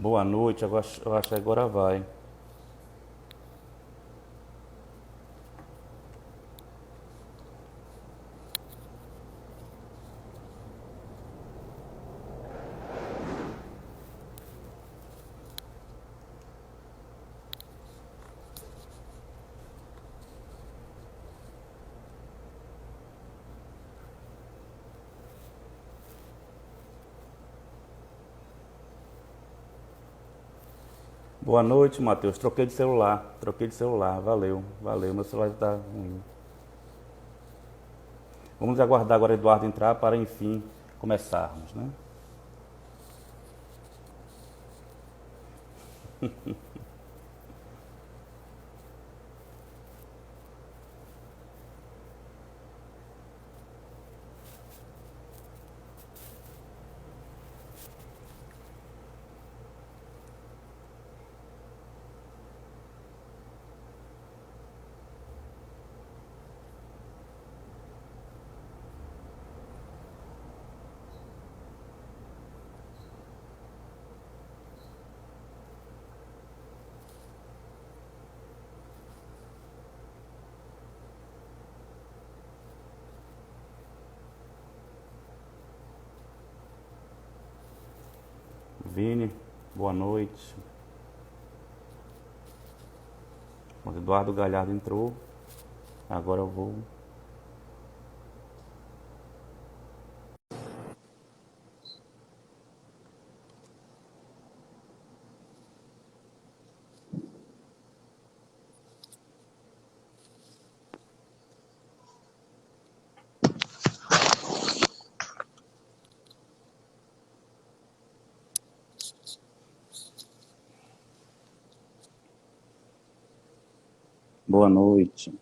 Boa noite, eu acho que agora vai. Boa noite, Matheus. Troquei de celular. Valeu, valeu. Meu celular está ruim. Vamos aguardar agora Eduardo entrar para, enfim, começarmos, né? Vini, boa noite. O Eduardo Galhardo entrou. Agora eu vou. Boa noite.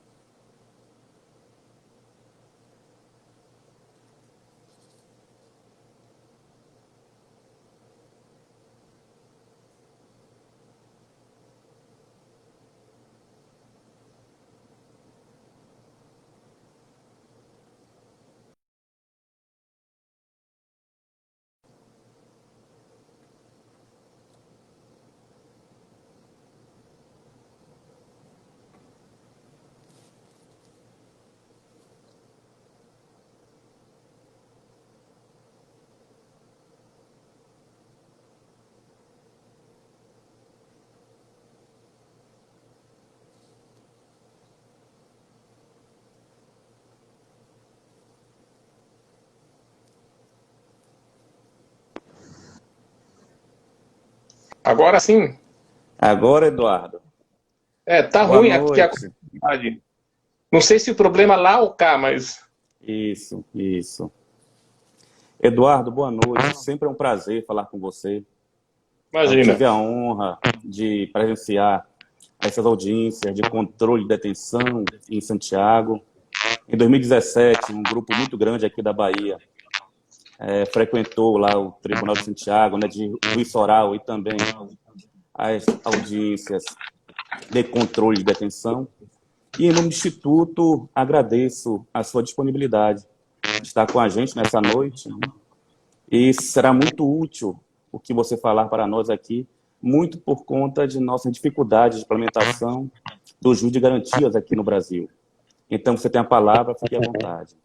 Agora sim. Agora, Eduardo. Tá Boa ruim aqui a noite. qualidade. Não sei se o problema é lá ou cá, mas Isso, isso. Eduardo, boa noite. Sempre é um prazer falar com você. Eu imagina. tive a honra de presenciar essas audiências de controle de detenção em Santiago. Em 2017, um grupo muito grande aqui da Bahia frequentou lá o Tribunal de Santiago, né, de Luiz Soral, e também as audiências de controle de detenção. E, em nome do Instituto, agradeço a sua disponibilidade de estar com a gente nessa noite, né? E será muito útil o que você falar para nós aqui, muito por conta de nossas dificuldades de implementação do juiz de garantias aqui no Brasil. Então, você tem a palavra, fique à vontade.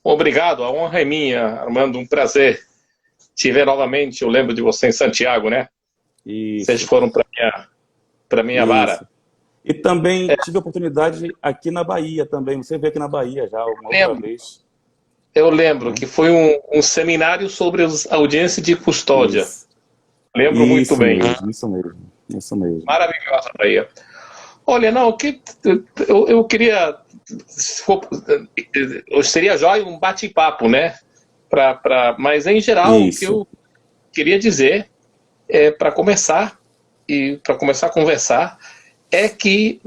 Obrigado, a honra é minha, Armando, um prazer te ver novamente. Eu lembro de você em Santiago, né? Vocês Isso, foram para minha vara. isso. E também tive a oportunidade aqui na Bahia também. Você veio aqui na Bahia já uma outra Lembro, vez, eu lembro né? que foi um seminário sobre as audiências de custódia. Isso. Lembro muito Isso bem. mesmo, isso mesmo, isso mesmo. Maravilhosa Bahia. Olha, não, eu queria. Seria jóia um bate-papo, né? Mas, em geral, o que Isso. eu queria dizer, para começar, e para começar a conversar, é que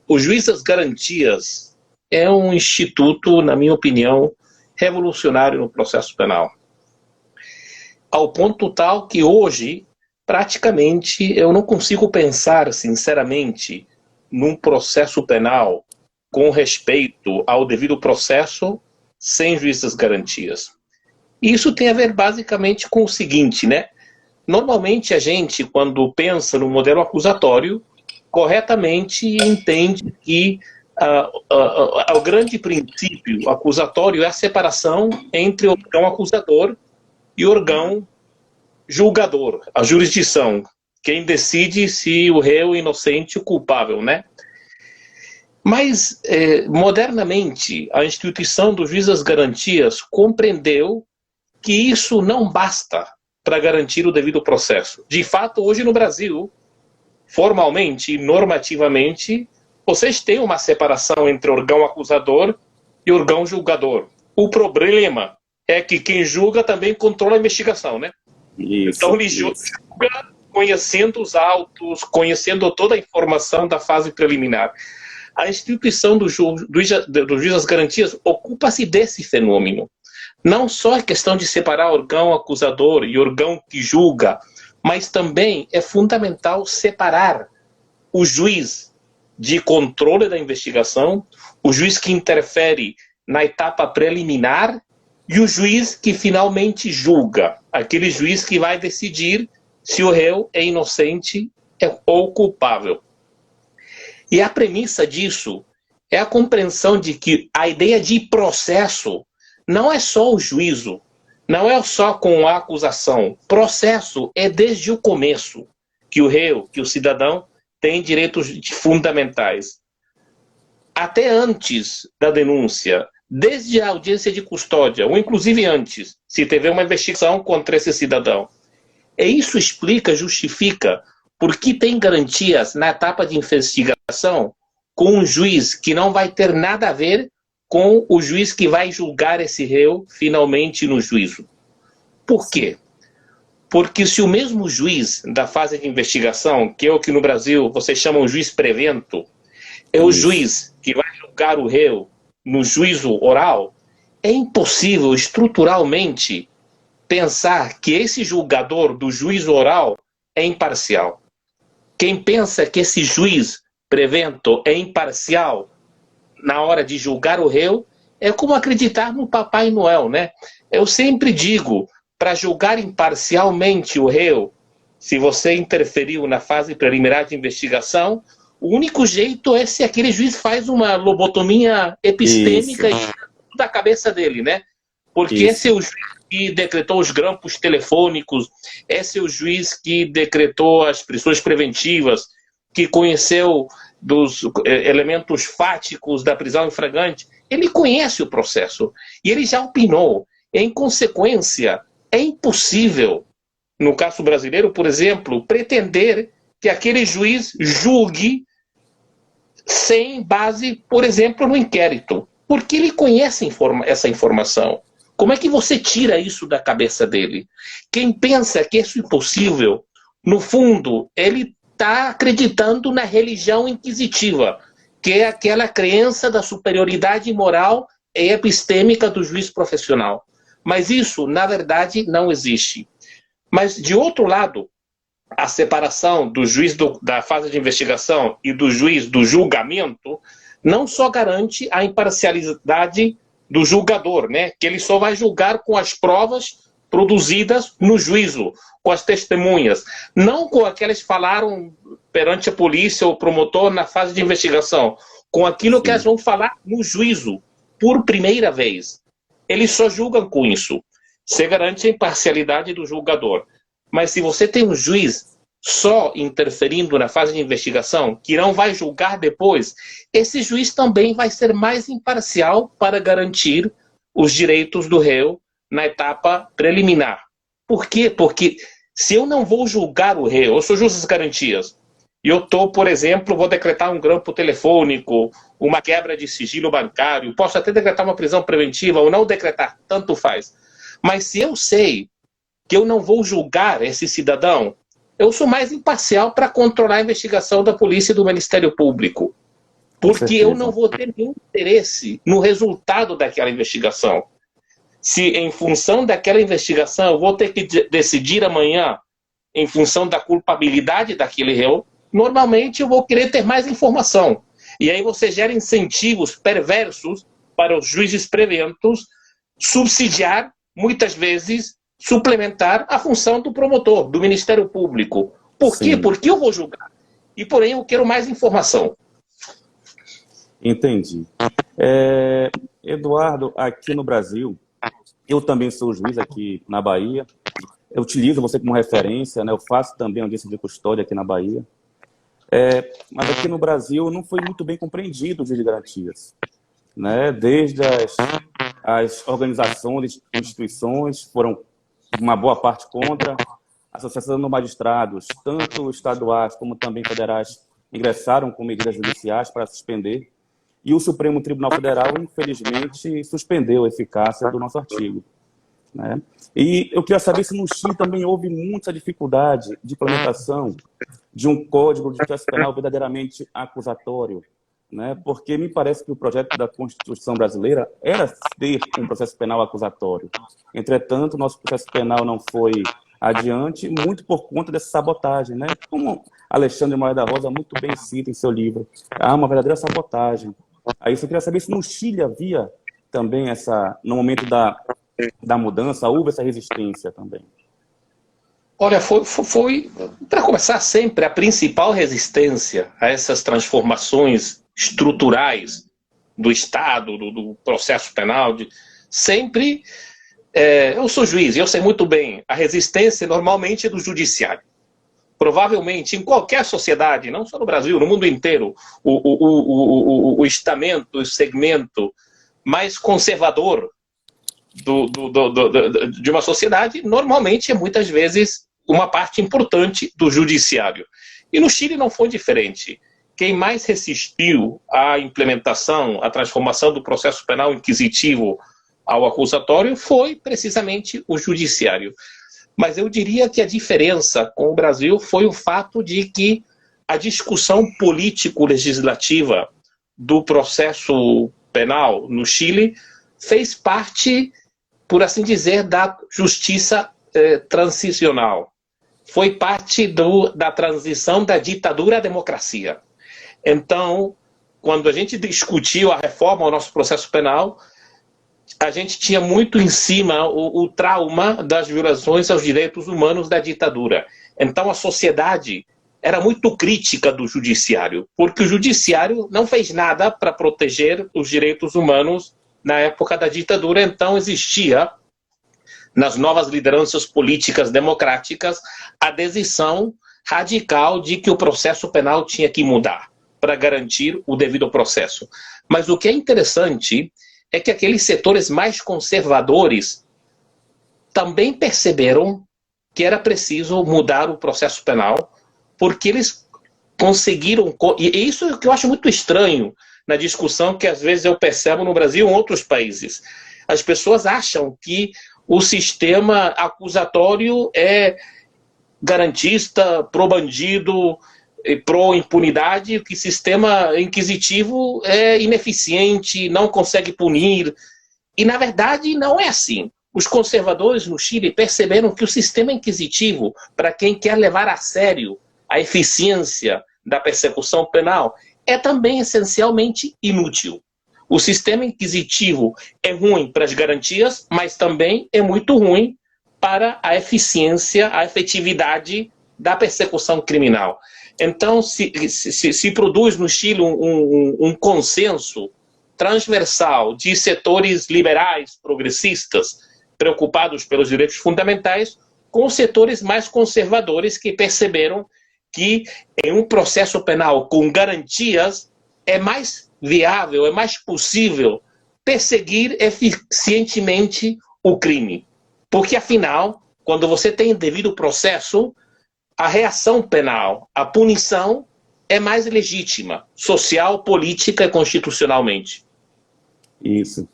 o Juiz das Garantias é um instituto, na minha opinião, revolucionário no processo penal. Ao ponto tal que hoje, praticamente, eu não consigo pensar, sinceramente, num processo penal com respeito ao devido processo sem juiz das garantias. E isso tem a ver basicamente com o seguinte, né? Normalmente a gente, quando pensa no modelo acusatório, corretamente entende que o grande princípio acusatório é a separação entre o órgão acusador e o órgão julgador, a jurisdição, quem decide se o réu é inocente ou culpável, né? Mas, modernamente, a instituição do juiz das garantias compreendeu que isso não basta para garantir o devido processo. De fato, hoje no Brasil, formalmente e normativamente, vocês têm uma separação entre órgão acusador e órgão julgador. O problema é que quem julga também controla a investigação, né? Isso, então ele julga conhecendo os autos, conhecendo toda a informação da fase preliminar. A instituição do juiz das garantias ocupa-se desse fenômeno. Não só a questão de separar órgão acusador e órgão que julga, mas também é fundamental separar o juiz de controle da investigação, o juiz que interfere na etapa preliminar e o juiz que finalmente julga, aquele juiz que vai decidir se o réu é inocente ou culpável. E a premissa disso é a compreensão de que a ideia de processo não é só o juízo, não é só com a acusação. Processo é desde o começo que o réu, que o cidadão tem direitos fundamentais. Até antes da denúncia, desde a audiência de custódia, ou inclusive antes, se teve uma investigação contra esse cidadão. E isso explica, justifica, por que tem garantias na etapa de investigação com um juiz que não vai ter nada a ver com o juiz que vai julgar esse réu finalmente no juízo. Por quê? Porque se o mesmo juiz da fase de investigação, que é o que no Brasil vocês chamam de juiz prevento, é o juiz que vai julgar o réu no juízo oral, é impossível estruturalmente pensar que esse julgador do juízo oral é imparcial. Quem pensa que esse juiz prevento é imparcial na hora de julgar o réu é como acreditar no Papai Noel, né? Eu sempre digo, para julgar imparcialmente o réu, se você interferiu na fase preliminar de investigação, o único jeito é se aquele juiz faz uma lobotomia epistêmica da cabeça dele, né? Porque esse é o juiz que decretou os grampos telefônicos, esse é o juiz que decretou as prisões preventivas, que conheceu dos elementos fáticos da prisão em flagrante. Ele conhece o processo e ele já opinou. Em consequência, é impossível, no caso brasileiro, por exemplo, pretender que aquele juiz julgue sem base, por exemplo, no inquérito, porque ele conhece essa informação. Como é que você tira isso da cabeça dele? Quem pensa que isso é impossível, no fundo, ele está acreditando na religião inquisitiva, que é aquela crença da superioridade moral e epistêmica do juiz profissional. Mas isso, na verdade, não existe. Mas, de outro lado, a separação do juiz da fase de investigação e do juiz do julgamento não só garante a imparcialidade do julgador, né? Que ele só vai julgar com as provas produzidas no juízo, com as testemunhas, não com aquelas que falaram perante a polícia ou promotor na fase de investigação, com aquilo que elas vão falar no juízo, por primeira vez. Eles só julgam com isso. Você garante a imparcialidade do julgador. Mas se você tem um juiz só interferindo na fase de investigação, que não vai julgar depois, esse juiz também vai ser mais imparcial para garantir os direitos do réu na etapa preliminar. Por quê? Porque se eu não vou julgar o réu, eu sou juiz das garantias, e eu estou, por exemplo, vou decretar um grampo telefônico, uma quebra de sigilo bancário, posso até decretar uma prisão preventiva ou não decretar, tanto faz. Mas se eu sei que eu não vou julgar esse cidadão, eu sou mais imparcial para controlar a investigação da polícia e do Ministério Público. Porque eu não vou ter nenhum interesse no resultado daquela investigação. Se em função daquela investigação eu vou ter que decidir amanhã em função da culpabilidade daquele réu, normalmente eu vou querer ter mais informação. E aí você gera incentivos perversos para os juízes preventos subsidiar muitas vezes, suplementar a função do promotor, do Ministério Público. Por quê? Sim, Porque eu vou julgar. E, porém, eu quero mais informação. entendi. Eduardo, aqui no Brasil, eu também sou juiz aqui na Bahia. Eu utilizo você como referência, né? Eu faço também audiência de custódia aqui na Bahia. Mas aqui no Brasil não foi muito bem compreendido o juiz de garantias, né? Desde as organizações, instituições, foram uma boa parte contra. A Associação de Magistrados, tanto estaduais como também federais, ingressaram com medidas judiciais para suspender. E o Supremo Tribunal Federal, infelizmente, suspendeu a eficácia do nosso artigo, né? E eu queria saber se no Chile também houve muita dificuldade de implementação de um código de processo penal verdadeiramente acusatório, né? Porque me parece que o projeto da Constituição brasileira era ter um processo penal acusatório. Entretanto, nosso processo penal não foi adiante, muito por conta dessa sabotagem, né? Como Alexandre Moraes da Rosa muito bem cita em seu livro, há uma verdadeira sabotagem. Aí eu queria saber se no Chile havia também no momento da mudança, houve essa resistência também. Olha, foi para começar sempre, a principal resistência a essas transformações estruturais do Estado, do processo penal, sempre, eu sou juiz, eu sei muito bem, a resistência normalmente é do judiciário. Provavelmente, em qualquer sociedade, não só no Brasil, no mundo inteiro, o estamento, o segmento mais conservador de uma sociedade, normalmente é muitas vezes uma parte importante do judiciário. E no Chile não foi diferente. Quem mais resistiu à implementação, à transformação do processo penal inquisitivo ao acusatório foi precisamente o judiciário. Mas eu diria que a diferença com o Brasil foi o fato de que a discussão político-legislativa do processo penal no Chile fez parte, por assim dizer, da justiça transicional. Foi parte da transição da ditadura à democracia. Então, quando a gente discutiu a reforma ao nosso processo penal, a gente tinha muito em cima o trauma das violações aos direitos humanos da ditadura. Então, a sociedade era muito crítica do judiciário, porque o judiciário não fez nada para proteger os direitos humanos na época da ditadura. Então, existia, nas novas lideranças políticas democráticas, a decisão radical de que o processo penal tinha que mudar para garantir o devido processo. Mas o que é interessante é que aqueles setores mais conservadores também perceberam que era preciso mudar o processo penal, porque eles conseguiram... E isso é o que eu acho muito estranho na discussão que às vezes eu percebo no Brasil e em outros países. As pessoas acham que o sistema acusatório é garantista, pró-bandido, pró-impunidade, que o sistema inquisitivo é ineficiente, não consegue punir. E, na verdade, não é assim. Os conservadores no Chile perceberam que o sistema inquisitivo, para quem quer levar a sério a eficiência da persecução penal, é também essencialmente inútil. O sistema inquisitivo é ruim para as garantias, mas também é muito ruim para a eficiência, a efetividade da persecução criminal. Então, se produz no Chile um consenso transversal de setores liberais, progressistas, preocupados pelos direitos fundamentais, com setores mais conservadores que perceberam que em um processo penal com garantias é mais viável, é mais possível perseguir eficientemente o crime. Porque, afinal, quando você tem devido processo, a reação penal, a punição é mais legítima, social, política e constitucionalmente. Isso.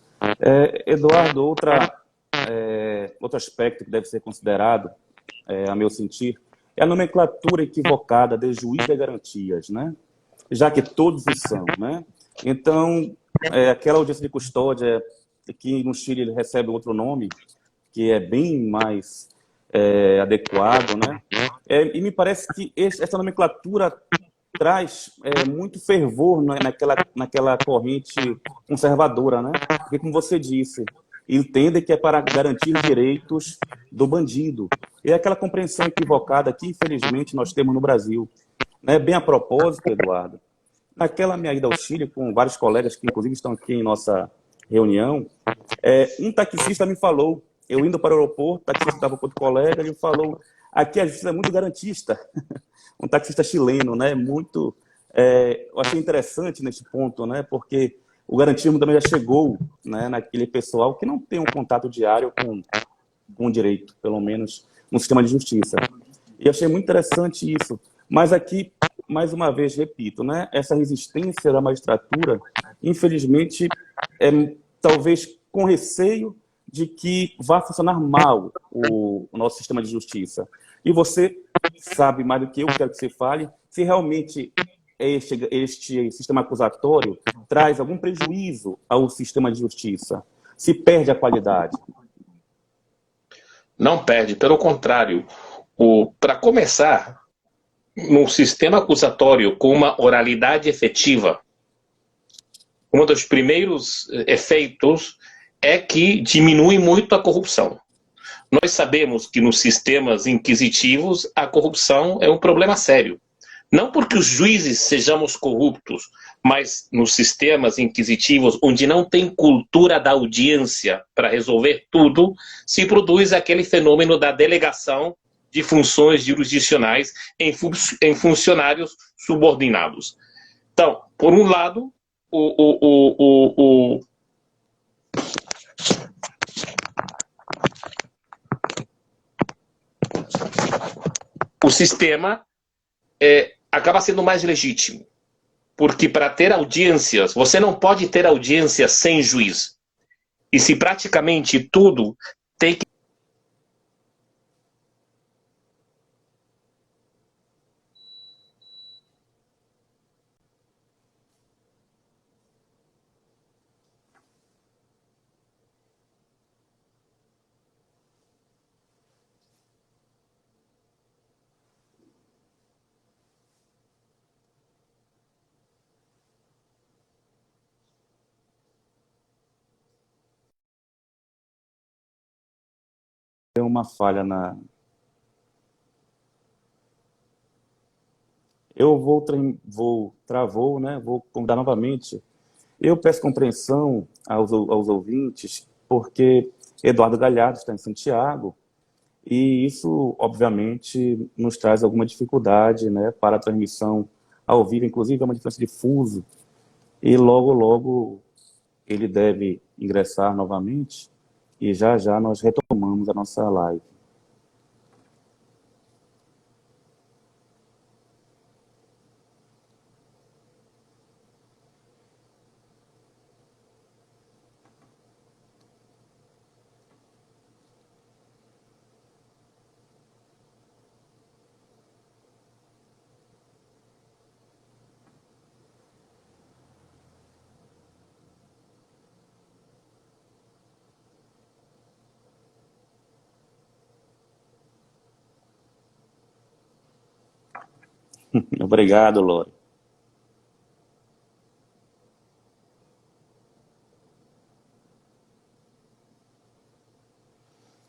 Eduardo, outro aspecto que deve ser considerado, a meu sentir, é a nomenclatura equivocada de juiz de garantias, né? Já que todos o são, né? Então, aquela audiência de custódia, que no Chile ele recebe outro nome, que é bem mais adequado, né? E me parece que essa nomenclatura traz muito fervor, né, naquela corrente conservadora, né? Porque, como você disse, entendem que é para garantir os direitos do bandido. E é aquela compreensão equivocada que, infelizmente, nós temos no Brasil. Né? Bem a propósito, Eduardo, naquela minha ida ao Chile, com vários colegas que, inclusive, estão aqui em nossa reunião, um taxista me falou, eu indo para o aeroporto, o taxista estava com outro colega, ele falou, aqui a justiça é muito garantista. Um taxista chileno, né? Muito, eu achei interessante nesse ponto, né? Porque o garantismo também já chegou, né, naquele pessoal que não tem um contato diário com o direito, pelo menos no sistema de justiça. E eu achei muito interessante isso. Mas aqui, mais uma vez, repito, né, essa resistência da magistratura, infelizmente, talvez com receio de que vá funcionar mal o nosso sistema de justiça. E você sabe mais do que eu, quero que você fale, se realmente este sistema acusatório traz algum prejuízo ao sistema de justiça, se perde a qualidade. Não perde, pelo contrário. Para começar, no sistema acusatório com uma oralidade efetiva, um dos primeiros efeitos é que diminui muito a corrupção. Nós sabemos que nos sistemas inquisitivos a corrupção é um problema sério. Não porque os juízes sejamos corruptos, mas nos sistemas inquisitivos, onde não tem cultura da audiência para resolver tudo, se produz aquele fenômeno da delegação de funções jurisdicionais em funcionários subordinados. Então, por um lado, o sistema acaba sendo mais legítimo. Porque para ter audiências, você não pode ter audiência sem juiz. E se praticamente tudo tem que... Tem uma falha na... Eu travou, né? Vou convidar novamente. Eu peço compreensão aos ouvintes, porque Eduardo Galhardo está em Santiago, e isso, obviamente, nos traz alguma dificuldade, né, para a transmissão ao vivo, inclusive é uma diferença de fuso, e logo, logo ele deve ingressar novamente, e já já nós retomamos a nossa live. Obrigado, Lore.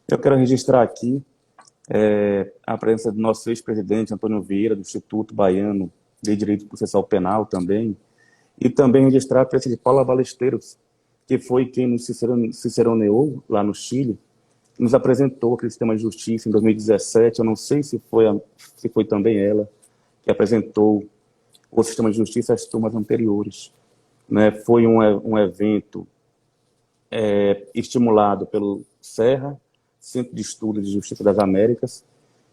Eu quero registrar aqui a presença do nosso ex-presidente Antônio Vieira, do Instituto Baiano de Direito Processual Penal também, e também registrar a presença de Paula Balesteiros, que foi quem nos ciceroneou lá no Chile, nos apresentou aquele sistema de justiça em 2017, eu não sei se foi também ela que apresentou o sistema de justiça às turmas anteriores. Né? Foi um evento estimulado pelo Serra, Centro de Estudos de Justiça das Américas,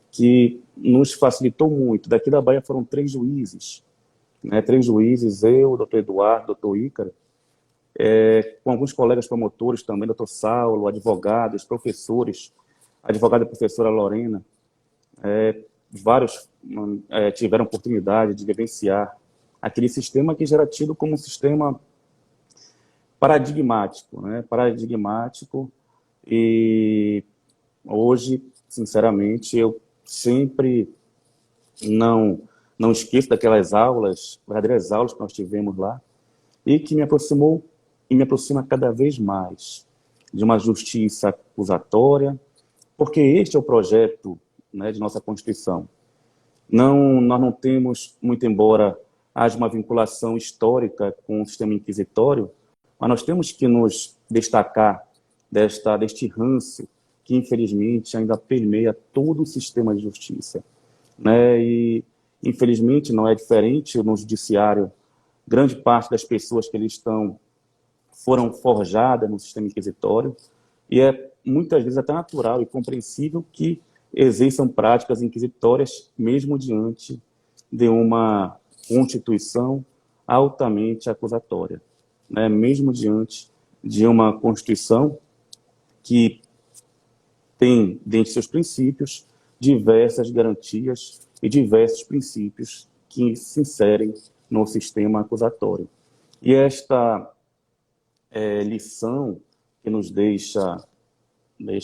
que nos facilitou muito. Daqui da Bahia foram 3 juízes, né? 3 juízes, eu, doutor Eduardo, doutor Ícaro, com alguns colegas promotores também, doutor Saulo, advogados, professores, a advogada e professora Lorena, vários tiveram oportunidade de vivenciar aquele sistema que já era tido como um sistema paradigmático, né? Paradigmático, e hoje, sinceramente, eu sempre não esqueço daquelas aulas, verdadeiras aulas que nós tivemos lá, e que me aproximou e me aproxima cada vez mais de uma justiça acusatória, porque este é o projeto, né, de nossa Constituição. Nós não temos, muito embora haja uma vinculação histórica com o sistema inquisitório, mas nós temos que nos destacar deste ranço que, infelizmente, ainda permeia todo o sistema de justiça, né? E, infelizmente, não é diferente no judiciário. Grande parte das pessoas que foram forjadas no sistema inquisitório, e é muitas vezes até natural e compreensível que exerçam práticas inquisitórias mesmo diante de uma Constituição altamente acusatória, né? Mesmo diante de uma Constituição que tem, dentre seus princípios, diversas garantias e diversos princípios que se inserem no sistema acusatório. E esta lição que nos deixa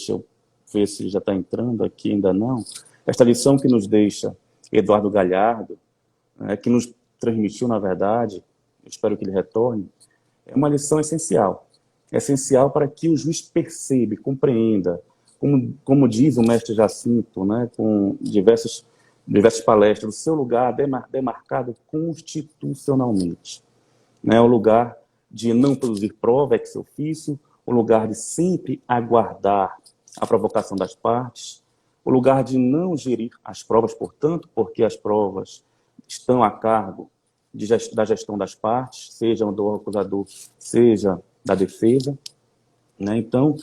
eu ver se já está entrando aqui, ainda não, esta lição que nos deixa Eduardo Galhardo, que nos transmitiu, na verdade, eu espero que ele retorne, é uma lição essencial para que o juiz perceba, compreenda, como diz o mestre Jacinto, né, com diversas palestras, o seu lugar demarcado constitucionalmente, né, o lugar de não produzir prova ex officio, o lugar de sempre aguardar a provocação das partes, o lugar de não gerir as provas, portanto, porque as provas estão a cargo da gestão das partes, seja do acusador, seja da defesa, né? Então,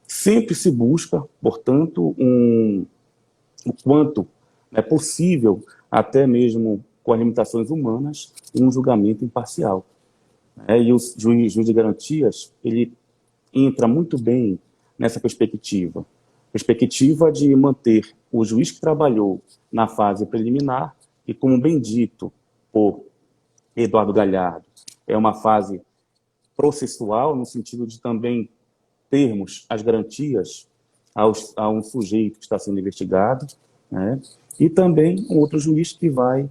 sempre se busca, portanto, o quanto é possível, até mesmo com as limitações humanas, um julgamento imparcial. E o juiz de garantias, ele entra muito bem nessa perspectiva de manter o juiz que trabalhou na fase preliminar, e como bem dito por Eduardo Galhardo, é uma fase processual, no sentido de também termos as garantias a um sujeito que está sendo investigado, né? E também um outro juiz que vai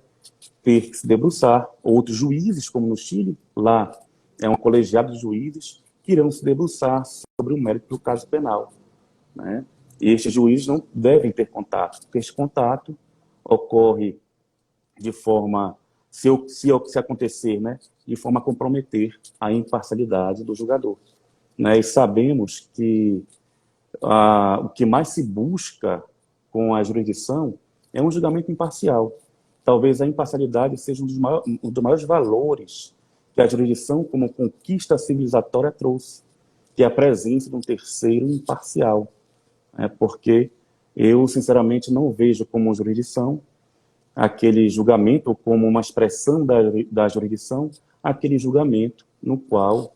ter que se debruçar, outros juízes, como no Chile, lá é um colegiado de juízes que irão se debruçar sobre o mérito do caso penal, né? E estes juízes não devem ter contato, porque este contato ocorre de forma, se acontecer, né, de forma a comprometer a imparcialidade do julgador, né? E sabemos que o que mais se busca com a jurisdição é um julgamento imparcial. Talvez a imparcialidade seja um dos maiores valores que a jurisdição, como conquista civilizatória, trouxe, que é a presença de um terceiro imparcial. Porque eu, sinceramente, não vejo como jurisdição aquele julgamento, ou como uma expressão da jurisdição, aquele julgamento no qual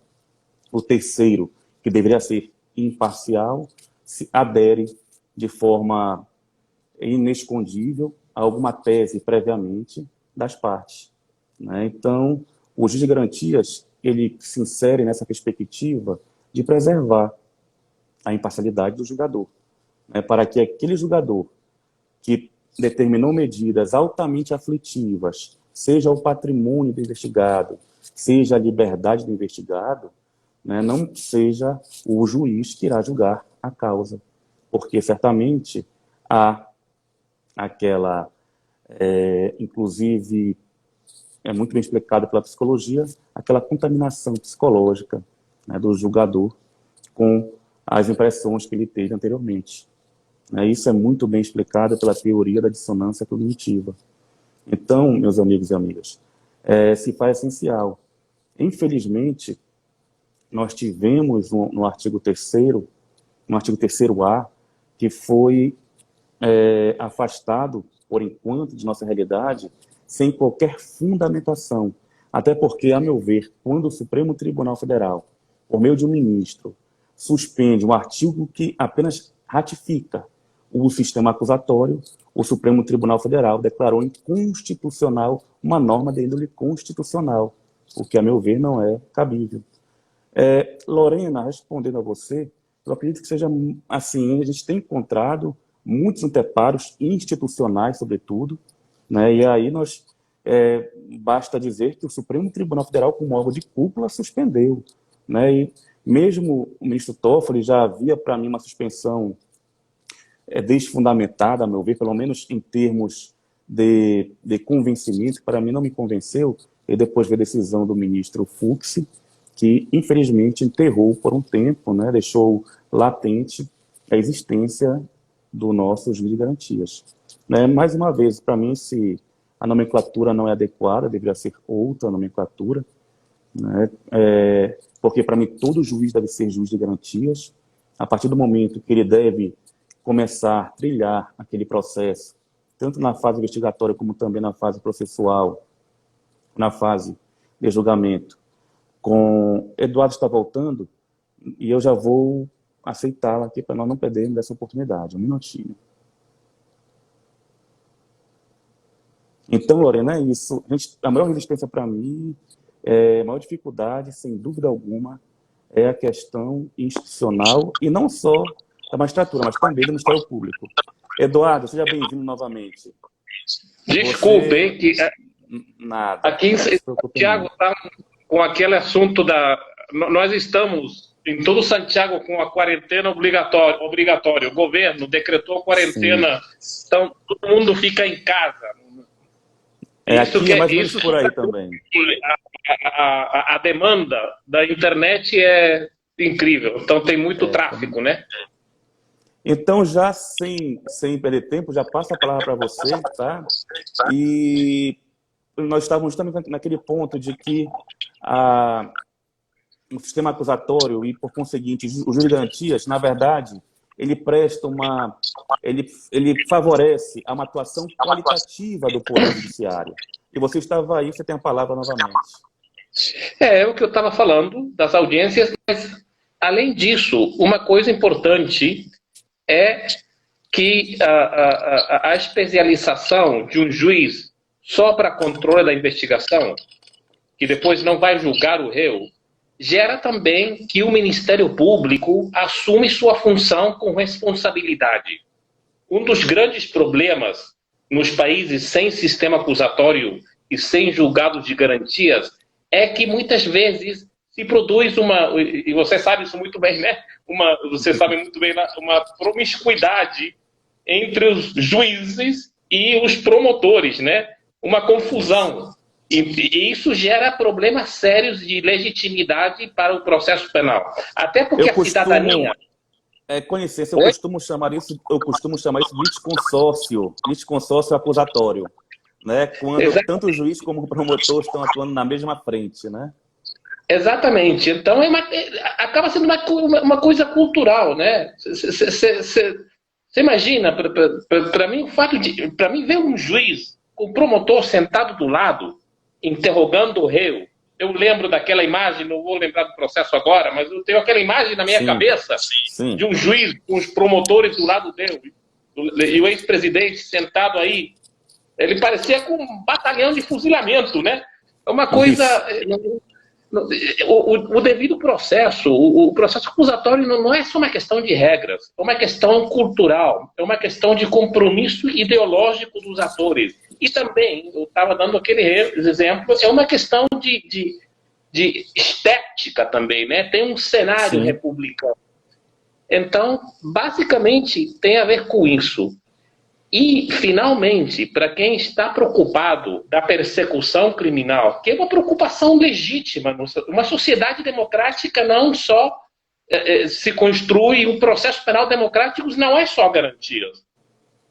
o terceiro, que deveria ser imparcial, se adere de forma inescondível a alguma tese previamente das partes, né? Então, o juiz de garantias, ele se insere nessa perspectiva de preservar a imparcialidade do julgador, né? Para que aquele julgador que determinou medidas altamente aflitivas, seja o patrimônio do investigado, seja a liberdade do investigado, né, não seja o juiz que irá julgar a causa, porque certamente há aquela, inclusive, é muito bem explicado pela psicologia, aquela contaminação psicológica, né, do julgador com as impressões que ele teve anteriormente. Isso é muito bem explicado pela teoria da dissonância cognitiva. Então, meus amigos e amigas, se faz essencial. Infelizmente, nós tivemos no artigo 3º, no artigo 3º-A, que foi afastado, por enquanto, de nossa realidade, sem qualquer fundamentação. Até porque, a meu ver, quando o Supremo Tribunal Federal, por meio de um ministro, suspende um artigo que apenas ratifica o sistema acusatório, o Supremo Tribunal Federal declarou inconstitucional uma norma de índole constitucional, o que, a meu ver, não é cabível. Lorena, respondendo a você, eu acredito que seja assim, a gente tem encontrado muitos anteparos institucionais, sobretudo, né? E aí basta dizer que o Supremo Tribunal Federal, como órgão de cúpula, suspendeu, né? E Mesmo o ministro Toffoli já havia, para mim, uma suspensão desfundamentada, a meu ver, pelo menos em termos de convencimento, para mim não me convenceu, e depois veio a decisão do ministro Fux, que infelizmente enterrou por um tempo, né, deixou latente a existência do nosso juiz de garantias. Né? Mais uma vez, para mim, se a nomenclatura não é adequada, deveria ser outra nomenclatura, né? Porque para mim todo juiz deve ser juiz de garantias, a partir do momento que ele deve começar a trilhar aquele processo, tanto na fase investigatória como também na fase processual, na fase de julgamento. Com Eduardo está voltando, e eu já vou aceitá-la aqui para nós não perdermos essa oportunidade. Um minutinho. Então, Lorena, é isso. A maior resistência para mim, a maior dificuldade, sem dúvida alguma, é a questão institucional, e não só da magistratura, mas também do Ministério Público. Eduardo, seja bem-vindo novamente. Desculpe, que nada. Aqui, Santiago está com aquele assunto da... Nós estamos em todo Santiago com a quarentena obrigatória. O governo decretou a quarentena, então todo mundo fica em casa. Aqui é mais ou menos por aí também. A demanda da internet é incrível, então tem muito tráfego, né? Então, já sem perder tempo, já passo a palavra para você, tá? E nós estávamos também naquele ponto de que o sistema acusatório e, por conseguinte, o juiz de garantias, na verdade, ele presta ele favorece uma atuação qualitativa do Poder Judiciário. E você estava aí, você tem a palavra novamente. É o que eu estava falando das audiências, mas, além disso, uma coisa importante é que a especialização de um juiz só para controle da investigação, que depois não vai julgar o réu, gera também que o Ministério Público assume sua função com responsabilidade. Um dos grandes problemas nos países sem sistema acusatório e sem julgados de garantias é que muitas vezes se produz e você sabe isso muito bem, né? Você sabe muito bem, uma promiscuidade entre os juízes e os promotores, né? Uma confusão. E isso gera problemas sérios de legitimidade para o processo penal. Até porque a cidadania... Com licença, eu costumo chamar isso de litisconsórcio acusatório, né? Quando tanto o juiz como o promotor estão atuando na mesma frente, né? Exatamente. Então, acaba sendo uma coisa cultural, né? Você imagina, para mim, para mim, ver um juiz com o promotor sentado do lado, interrogando o réu. Eu lembro daquela imagem, não vou lembrar do processo agora, mas eu tenho aquela imagem na minha cabeça de um juiz com os promotores do lado dele, e o ex-presidente sentado aí. Ele parecia com um batalhão de fuzilamento, né? É uma coisa... O devido processo, o processo acusatório não é só uma questão de regras, é uma questão cultural, é uma questão de compromisso ideológico dos atores. E também, eu estava dando aquele exemplo, é uma questão de estética também, né? Tem um cenário republicano. Então, basicamente, tem a ver com isso. E, finalmente, para quem está preocupado da persecução criminal, que é uma preocupação legítima, uma sociedade democrática não só se construi, o processo penal democrático não é só garantias.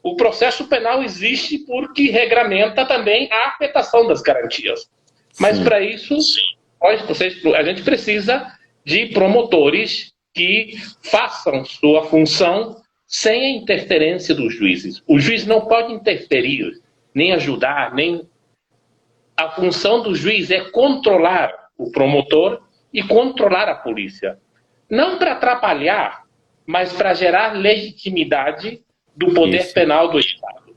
O processo penal existe porque regramenta também a afetação das garantias. Mas, para isso, a gente precisa de promotores que façam sua função sem a interferência dos juízes. O juiz não pode interferir, nem ajudar, nem... A função do juiz é controlar o promotor e controlar a polícia. Não para atrapalhar, mas para gerar legitimidade do poder penal do Estado.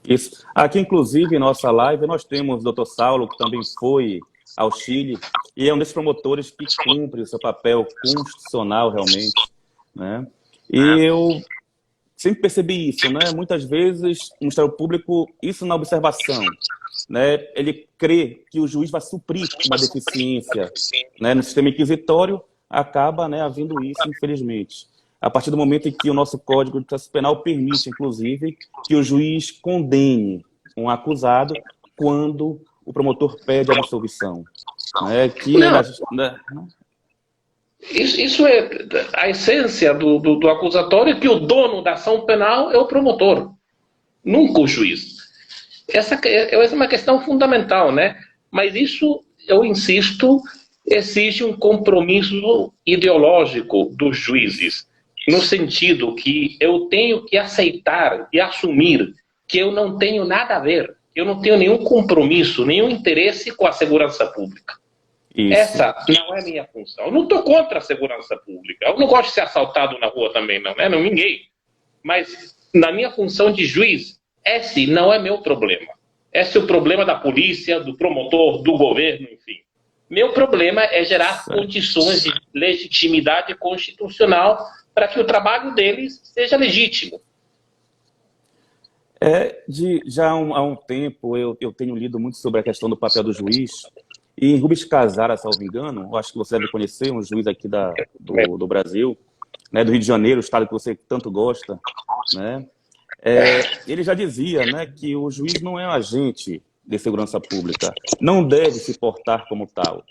Isso. Aqui, inclusive, em nossa live, nós temos o Dr. Saulo, que também foi ao Chile, e é um desses promotores que cumpre o seu papel constitucional, realmente, né? E eu sempre percebi isso, né? Muitas vezes o Ministério Público, isso na observação, né? Ele crê que o juiz vai suprir uma deficiência, né, no sistema inquisitório, acaba, né, havendo isso, infelizmente. A partir do momento em que o nosso Código de Processo Penal permite, inclusive, que o juiz condene um acusado quando o promotor pede a absolvição. Né, que é Não, né, isso é a essência do acusatório, que o dono da ação penal é o promotor, nunca o juiz. Essa é uma questão fundamental, né? Mas isso, eu insisto, exige um compromisso ideológico dos juízes, no sentido que eu tenho que aceitar e assumir que eu não tenho nada a ver, eu não tenho nenhum compromisso, nenhum interesse com a segurança pública. isso. Essa não é minha função. Eu não estou contra a segurança pública. Eu não gosto de ser assaltado na rua também, não, né? Não, ninguém. Mas na minha função de juiz, esse não é meu problema. Esse é o problema da polícia, do promotor, do governo, enfim. Meu problema é gerar condições de legitimidade constitucional para que o trabalho deles seja legítimo. Já há um tempo eu tenho lido muito sobre a questão do papel do juiz, e Rubens Casara, salvo engano, eu acho que você deve conhecer, um juiz aqui do Brasil, né, do Rio de Janeiro, o estado que você tanto gosta, né? Ele já dizia, né, que o juiz não é um agente de segurança pública, não deve se portar como tal,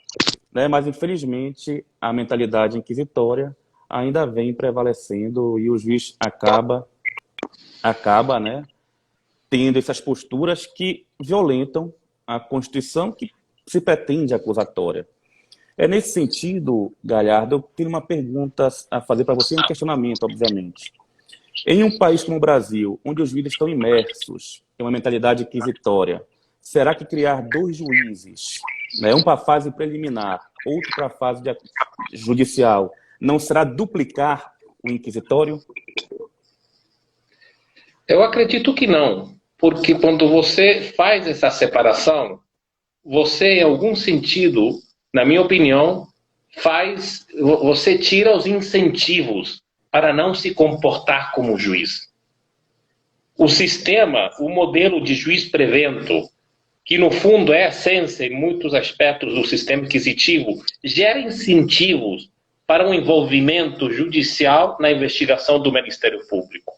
né? Mas, infelizmente, a mentalidade inquisitória ainda vem prevalecendo e o juiz acaba, né, tendo essas posturas que violentam a Constituição que se pretende acusatória. Nesse sentido, Galhardo, eu tenho uma pergunta a fazer para você, um questionamento, obviamente. Em um país como o Brasil, onde os juízes estão imersos em uma mentalidade inquisitória, será que criar dois juízes, né, um para a fase preliminar, outro para a fase judicial, não será duplicar o inquisitório? Eu acredito que não, porque quando você faz essa separação, você, em algum sentido, na minha opinião, você tira os incentivos para não se comportar como juiz. O sistema, o modelo de juiz prevento, que no fundo é a essência em muitos aspectos do sistema inquisitivo, gera incentivos para um envolvimento judicial na investigação do Ministério Público.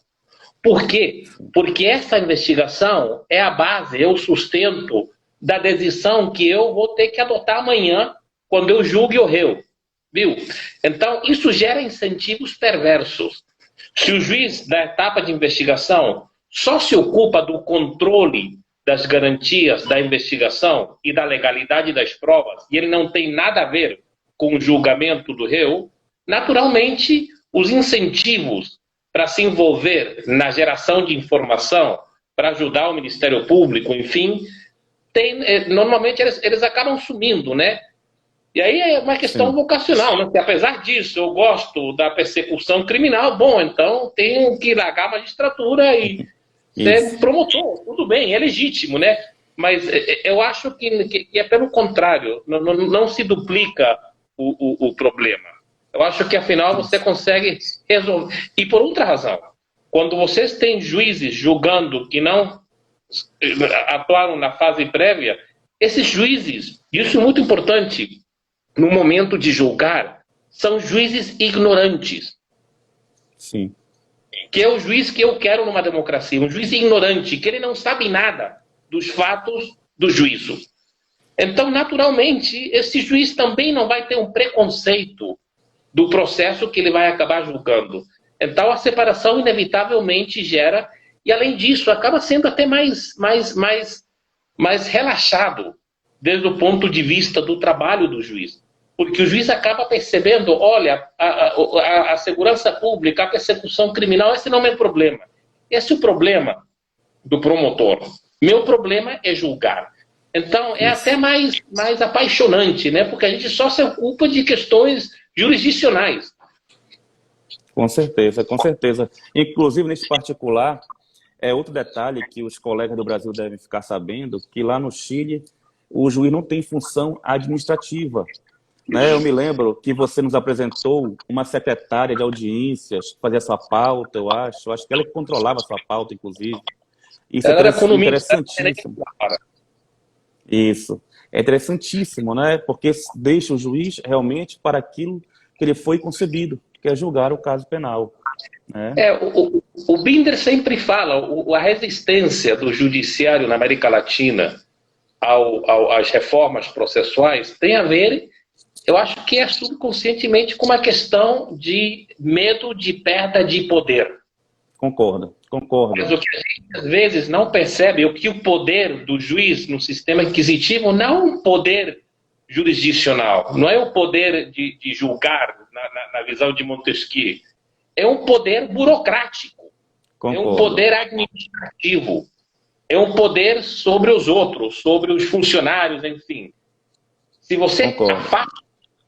Por quê? Porque essa investigação é a base, é o sustento da decisão que eu vou ter que adotar amanhã, quando eu julgue o réu. Viu? Então, isso gera incentivos perversos. Se o juiz da etapa de investigação só se ocupa do controle das garantias da investigação e da legalidade das provas, e ele não tem nada a ver com o julgamento do réu, naturalmente, os incentivos para se envolver na geração de informação, para ajudar o Ministério Público, enfim, normalmente eles acabam sumindo, né? E aí é uma questão vocacional, né? Porque apesar disso, eu gosto da persecução criminal, bom, então tenho que largar a magistratura e ser promotor, tudo bem, é legítimo, né? Mas eu acho que é pelo contrário, não se duplica o problema. Eu acho que afinal você consegue resolver. E por outra razão, quando vocês têm juízes julgando que não atuaram na fase prévia, esses juízes, isso é muito importante, no momento de julgar, são juízes ignorantes. Sim. Que é o juiz que eu quero numa democracia, um juiz ignorante, que ele não sabe nada dos fatos do juízo. Então, naturalmente, esse juiz também não vai ter um preconceito do processo que ele vai acabar julgando. Então, a separação inevitavelmente gera, e além disso, acaba sendo até mais relaxado, desde o ponto de vista do trabalho do juiz. Porque o juiz acaba percebendo, olha, a segurança pública, a persecução criminal, esse não é o meu problema. Esse é o problema do promotor. Meu problema é julgar. Então, é até mais apaixonante, né? Porque a gente só se ocupa de questões jurisdicionais. Com certeza, com certeza. Inclusive, nesse particular, outro detalhe que os colegas do Brasil devem ficar sabendo, que lá no Chile, o juiz não tem função administrativa. Né? Eu me lembro que você nos apresentou uma secretária de audiências, que fazia sua pauta, eu acho que ela que controlava a sua pauta, inclusive. Isso é interessantíssimo. Isso. É interessantíssimo, né? Porque deixa o juiz realmente para aquilo que ele foi concebido, que é julgar o caso penal. Né? O Binder sempre fala, a resistência do judiciário na América Latina às reformas processuais tem a ver, eu acho que é subconscientemente, com uma questão de medo de perda de poder. Concordo. Mas o que a gente às vezes não percebe é que o poder do juiz no sistema inquisitivo não é um poder jurisdicional, não é o poder de julgar na visão de Montesquieu, é um poder burocrático, Concordo. é um poder administrativo, é um poder sobre os outros, sobre os funcionários, enfim. Se você afasta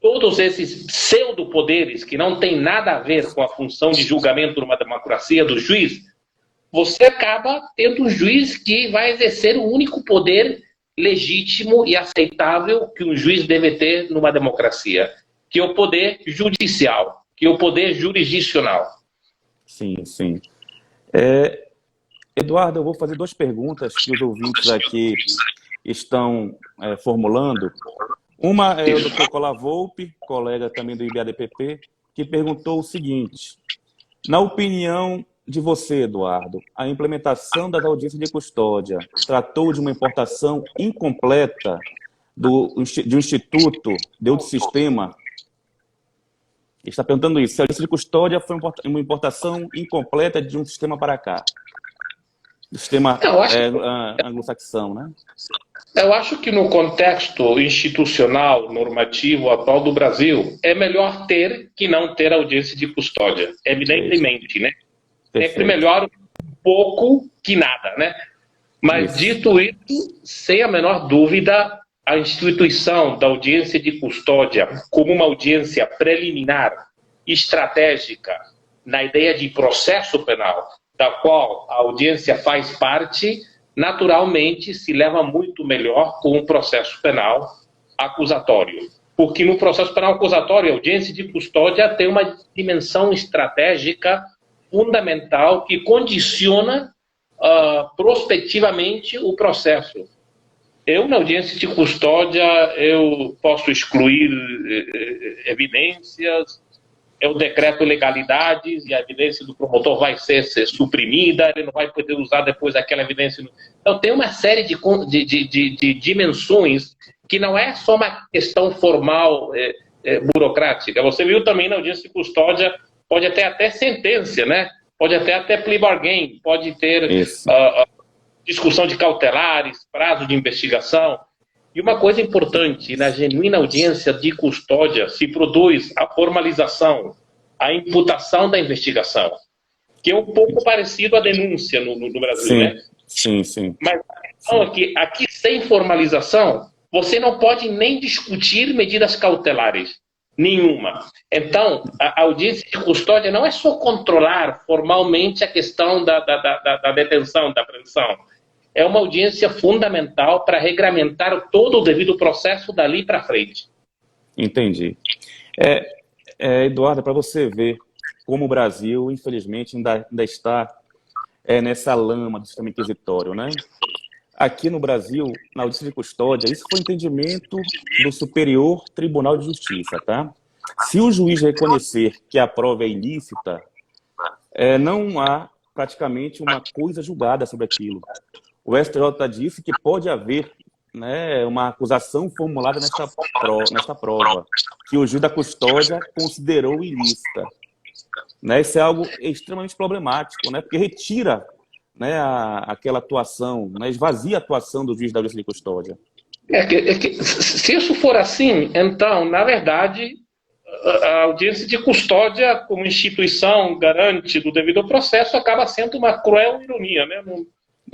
todos esses pseudo-poderes que não tem nada a ver com a função de julgamento numa democracia do juiz, você acaba tendo um juiz que vai exercer o único poder legítimo e aceitável que um juiz deve ter numa democracia, que é o poder judicial, que é o poder jurisdicional. Sim, sim. Eduardo, eu vou fazer 2 perguntas que os ouvintes aqui estão formulando. Uma é o Dr. Cola Volpe, colega também do IBADPP, que perguntou o seguinte: na opinião de você, Eduardo, a implementação das audiências de custódia tratou de uma importação incompleta de um instituto, de outro sistema? Ele está perguntando isso, se a audiência de custódia foi uma importação incompleta de um sistema para cá. Do sistema anglo-saxão, né? Eu acho que no contexto institucional, normativo atual do Brasil, é melhor ter que não ter audiência de custódia, evidentemente, né? Sempre melhor um pouco que nada, né? Mas dito isso, sem a menor dúvida, a instituição da audiência de custódia como uma audiência preliminar, estratégica, na ideia de processo penal, da qual a audiência faz parte, naturalmente se leva muito melhor com o processo penal acusatório. Porque no processo penal acusatório, a audiência de custódia tem uma dimensão estratégica fundamental que condiciona prospectivamente o processo. Eu, na audiência de custódia, eu posso excluir evidências, eu decreto legalidades e a evidência do promotor vai ser suprimida, ele não vai poder usar depois aquela evidência. Então, tem uma série de dimensões que não é só uma questão formal, burocrática. Você viu também na audiência de custódia, pode até sentença, né? Pode até plea bargain, pode ter discussão de cautelares, prazo de investigação. E uma coisa importante, na genuína audiência de custódia se produz a formalização, a imputação da investigação, que é um pouco parecido à denúncia no Brasil, sim, né? Sim. Mas a questão é que aqui, sem formalização, você não pode nem discutir medidas cautelares. Nenhuma. Então, a audiência de custódia não é só controlar formalmente a questão da detenção, da apreensão. É uma audiência fundamental para regramentar todo o devido processo dali para frente. Entendi. Eduardo, para você ver como o Brasil, infelizmente, ainda está nessa lama do sistema inquisitório, né? Aqui no Brasil, na audiência de custódia, isso foi entendimento do Superior Tribunal de Justiça, tá? Se o juiz reconhecer que a prova é ilícita, não há praticamente uma coisa julgada sobre aquilo. O STJ disse que pode haver, né, uma acusação formulada nesta prova, que o juiz da custódia considerou ilícita. Né? Isso é algo extremamente problemático, né? Porque retira, né, aquela atuação, né, esvazia a atuação do juiz da audiência de custódia. Se isso for assim, então, na verdade, a audiência de custódia, como instituição garante do devido processo, acaba sendo uma cruel ironia, né?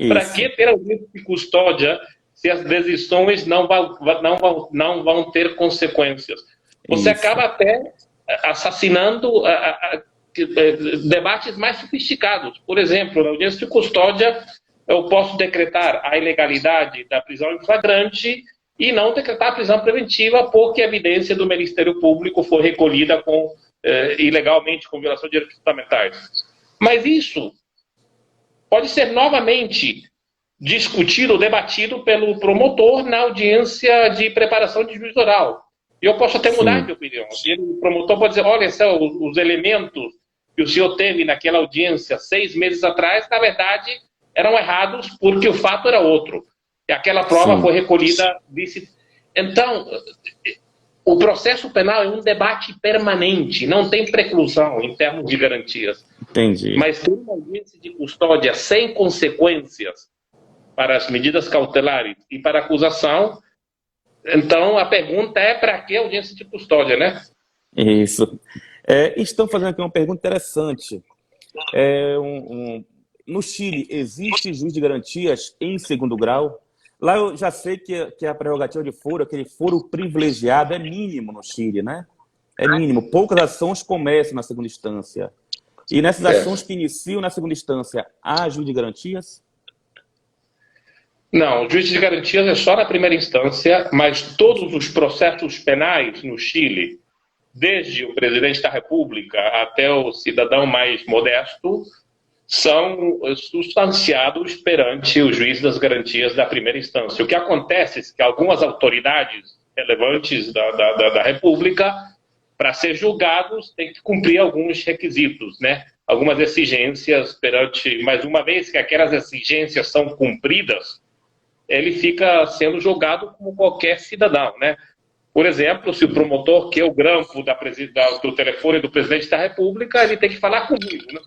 Para que ter audiência de custódia se as decisões não vão ter consequências? Você acaba até assassinando debates mais sofisticados. Por exemplo, na audiência de custódia, eu posso decretar a ilegalidade da prisão em flagrante e não decretar a prisão preventiva porque a evidência do Ministério Público foi recolhida ilegalmente, com violação de direitos fundamentais. Mas isso pode ser novamente discutido ou debatido pelo promotor na audiência de preparação de juízo oral. E eu posso até mudar sim, de opinião. E o promotor pode dizer, olha, os elementos que o senhor teve naquela audiência 6 meses atrás, na verdade, eram errados porque o fato era outro. E aquela prova sim, foi recolhida. Então, o processo penal é um debate permanente, não tem preclusão em termos de garantias. entendi. Mas ter uma audiência de custódia sem consequências para as medidas cautelares e para a acusação, então a pergunta é para que audiência de custódia, né? Isso. Estão fazendo aqui uma pergunta interessante. No Chile, existe juiz de garantias em segundo grau? Lá eu já sei que a prerrogativa de foro, aquele foro privilegiado, é mínimo no Chile, né? É mínimo. Poucas ações começam na segunda instância. E nessas ações que iniciam na segunda instância, há juiz de garantias? Não, o juiz de garantias é só na primeira instância, mas todos os processos penais no Chile, desde o presidente da República até o cidadão mais modesto, são substanciados perante o juiz das garantias da primeira instância. O que acontece é que algumas autoridades relevantes da República, para ser julgados, têm que cumprir alguns requisitos, né? Algumas exigências perante... Mas uma vez que aquelas exigências são cumpridas, ele fica sendo julgado como qualquer cidadão, né? Por exemplo, se o promotor quer o grampo do telefone do presidente da República, ele tem que falar comigo, né?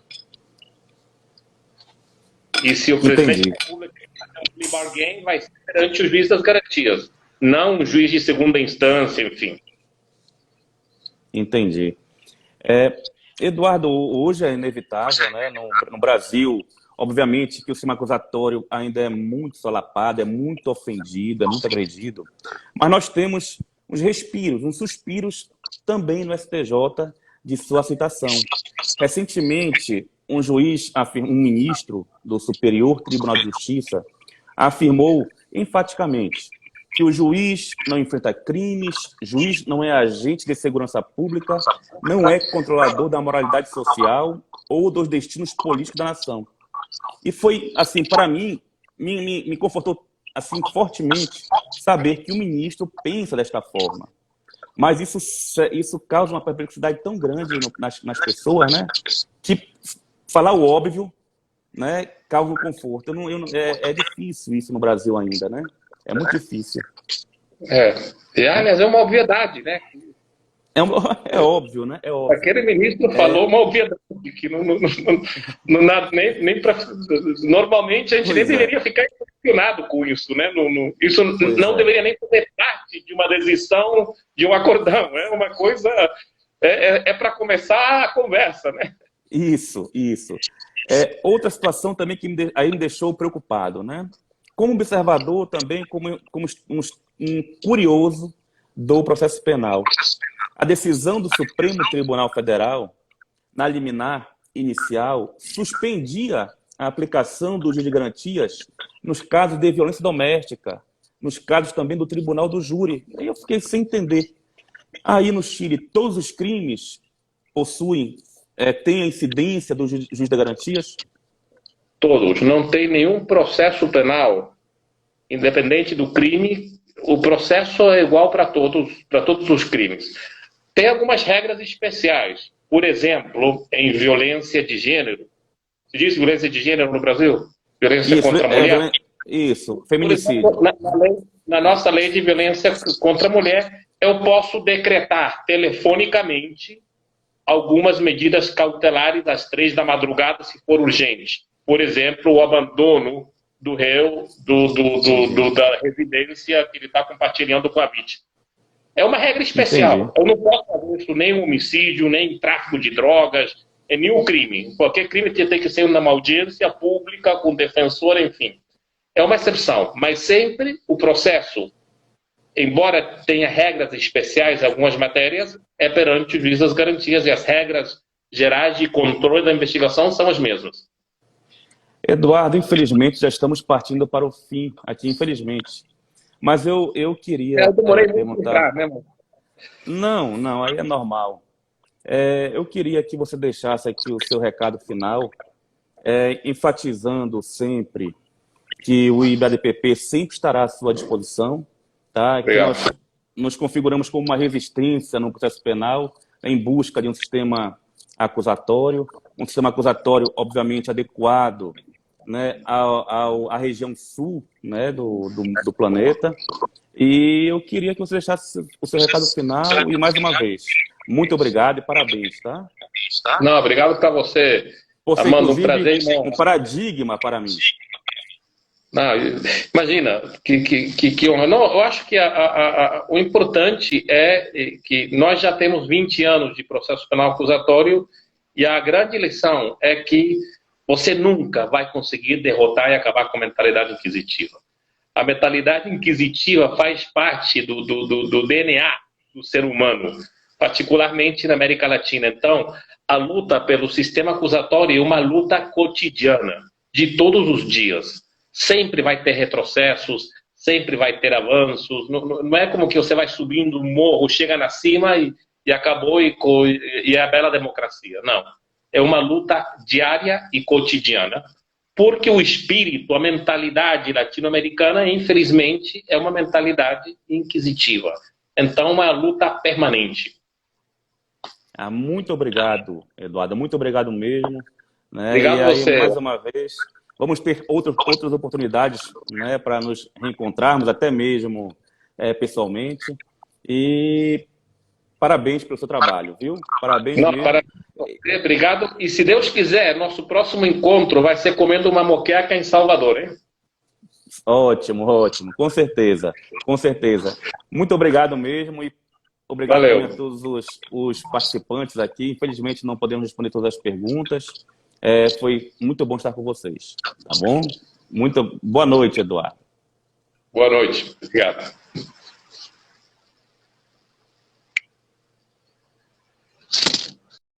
E se o presidente da República fazer um plea bargain, vai ser perante o juiz das garantias, não um juiz de segunda instância, enfim. Entendi. Eduardo, hoje é inevitável, né? No Brasil, obviamente que o sistema acusatório ainda é muito solapado, é muito ofendido, é muito agredido, mas nós temos uns respiros, uns suspiros também no STJ de sua aceitação. Recentemente, um ministro do Superior Tribunal de Justiça afirmou enfaticamente que o juiz não enfrenta crimes, juiz não é agente de segurança pública, não é controlador da moralidade social ou dos destinos políticos da nação. E foi, assim, para mim, me confortou assim, fortemente saber que o ministro pensa desta forma. Mas isso causa uma perplexidade tão grande nas pessoas, né? Que falar o óbvio, né, causa um conforto. É difícil isso no Brasil ainda, né? É muito difícil. Aliás, é uma obviedade, né? É óbvio, né? É óbvio. Aquele ministro falou uma obviedade, que nem pra, normalmente a gente nem deveria ficar impressionado com isso, né? Isso não deveria nem fazer parte de uma decisão, de um acordão. É uma coisa... para começar a conversa, né? Isso. Outra situação também que aí me deixou preocupado, né? Como observador também, como um curioso do processo penal. A decisão do Supremo Tribunal Federal, na liminar inicial, suspendia a aplicação do juiz de garantias nos casos de violência doméstica, nos casos também do tribunal do júri. Aí eu fiquei sem entender. Aí no Chile, todos os crimes têm a incidência do juiz de garantias? Todos. Não tem nenhum processo penal, independente do crime, o processo é igual para todos os crimes. Tem algumas regras especiais. Por exemplo, em violência de gênero. Se diz violência de gênero no Brasil? Violência contra a mulher? Isso, feminicídio. Por exemplo, na nossa lei de violência contra a mulher, eu posso decretar telefonicamente algumas medidas cautelares às 3 da madrugada, se for urgente. Por exemplo, o abandono do réu da residência que ele está compartilhando com a vítima. É uma regra especial. Entendi. Eu não posso fazer isso nem homicídio, nem tráfico de drogas, nenhum crime. Qualquer crime tem que ser numa audiência pública, com defensor, enfim. É uma exceção. Mas sempre o processo, embora tenha regras especiais em algumas matérias, é perante o juiz das garantias, e as regras gerais de controle da investigação são as mesmas. Eduardo, infelizmente já estamos partindo para o fim aqui, infelizmente. Mas eu queria... Eu demorei muito para entrar, né, mano? Não, aí é normal. Eu queria que você deixasse aqui o seu recado final, enfatizando sempre que o IBADPP sempre estará à sua disposição, tá? Que nos configuramos como uma resistência no processo penal, em busca de um sistema acusatório, obviamente adequado, né, à região sul, né, do planeta. E eu queria que você deixasse o seu recado final e, mais uma vez, muito obrigado e parabéns, tá? Não, obrigado para você, Por ser, Armando, um inclusive, prazer. um paradigma para mim. Não, imagina, que honra. Não, eu acho que o importante é que nós já temos 20 anos de processo penal acusatório e a grande lição é que você nunca vai conseguir derrotar e acabar com a mentalidade inquisitiva. A mentalidade inquisitiva faz parte do DNA do ser humano, particularmente na América Latina. Então, a luta pelo sistema acusatório é uma luta cotidiana, de todos os dias. Sempre vai ter retrocessos, sempre vai ter avanços. Não é como que você vai subindo um morro, chega na cima e acabou e é a bela democracia. Não. É uma luta diária e cotidiana, porque o espírito, a mentalidade latino-americana, infelizmente, é uma mentalidade inquisitiva. Então, uma luta permanente. Muito obrigado, Eduardo. Muito obrigado mesmo. Né? Obrigado a você. Mais uma vez, vamos ter outras oportunidades, né, para nos reencontrarmos, até mesmo pessoalmente. E parabéns pelo seu trabalho, viu? Parabéns mesmo. Parabéns a você, obrigado. E se Deus quiser, nosso próximo encontro vai ser comendo uma moqueca em Salvador, hein? Ótimo, ótimo. Com certeza, com certeza. Muito obrigado mesmo e obrigado também a todos os participantes aqui. Infelizmente, não podemos responder todas as perguntas. Foi muito bom estar com vocês, tá bom? Muito boa noite, Eduardo. Boa noite. Obrigado.